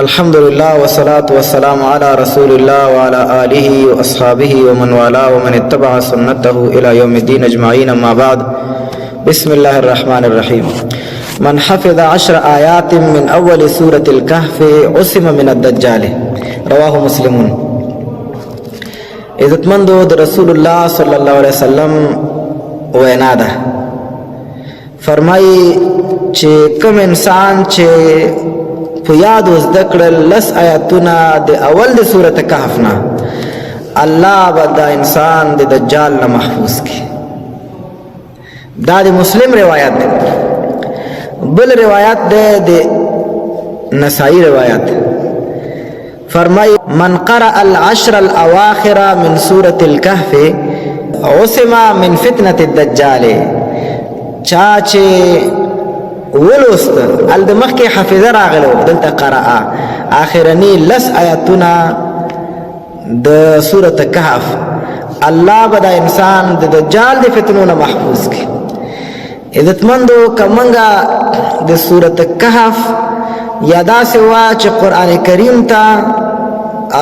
الحمد لله والصلاة والسلام على رسول الله وعلى آله وأصحابه ومن والاه ومن اتبع سنته إلى يوم الدين أجمعين. أما بعد، بسم الله الرحمن الرحيم. من حفظ 10 آيات من أول سورة الكهف عصم من الدجال. رواه مسلمون. عزتمندو د رسول الله صلی الله علیه وسلم وینا ده. فرمایي چې کوم انسان چې په یاد وزده کړل 10 آیاتونه د اول د سورت کهف نه، الله به دا انسان د دجال نه محفوظ کړي. دا د مسلم روایت ده. بل روایت ده د نسائی روایت. فرمای من قرأ العشر الاواخر من سورة الكهف عصم من فتنة الدجال. چاچه ولوست الدمخ کې حافظه راغلو دلته قرأ اخرنی 10 آیاتونه د سورة کهف، الله به دا انسان د دجال د فتنو نه محفوظ کړي. عزتمندو کمنګه د سورة کهف یادا سوا چې قرآن کریم ته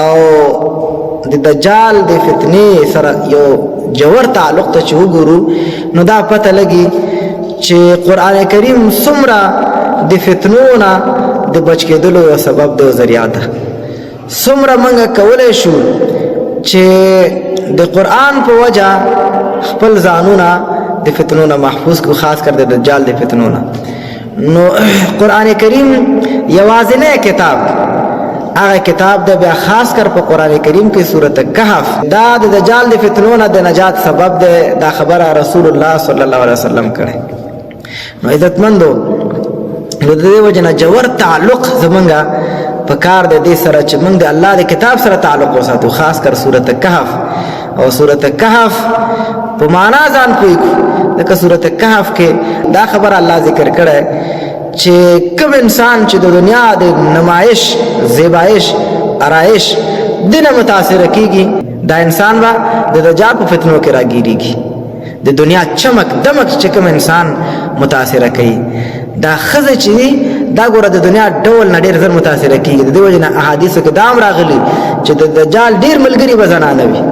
او د دجال د فتنې سره یو جوړ تعلق ته چې وګورو نو دا پته لګي چې قرآن کریم څومره د فتنو نه د بچ کېدلو یو سبب دی او ذریعه ده. څومره موږ کولی شو چې د قرآن په وجه خپل ځانونه د فتنو نه محفوظ کړو، خاص کر د دجال د فتنو نه. نو قرآن کریم یوازینی کتاب هغه کتاب ده، بیا خاص کر په قرآن کریم کې سورة کهف دا د دجال د فتنو نه د نجات سبب ده. دا خبره رسول الله صلی الله علیه وسلم کړي. نو عزتمندو نو د دې وجه نه جوړ تعلق زمونږه په کار د دې سره چې موږ د الله د کتاب سره تعلق وساتو، خاص کر سورة کهف. او سورة کهف په معنا ځان پوي لکه سورة کهف کې دا خبر الله ذکر کړي چې کوم انسان چې د دنیا د نمایش، زیبایش، آرایش دنه متاثر کیږي، دا انسان با د دجال په فتنو کې راګیریږي. د دنیا چمک دمک چې کوم انسان متاثر کوي، دا خزه چې دا ګوره د دنیا ډول نه ډیر زر متاثر کیږي. د دې وجه نه احادیثو کې دا هم راغلي چې د دجال ډیر ملګري به زنانه وي.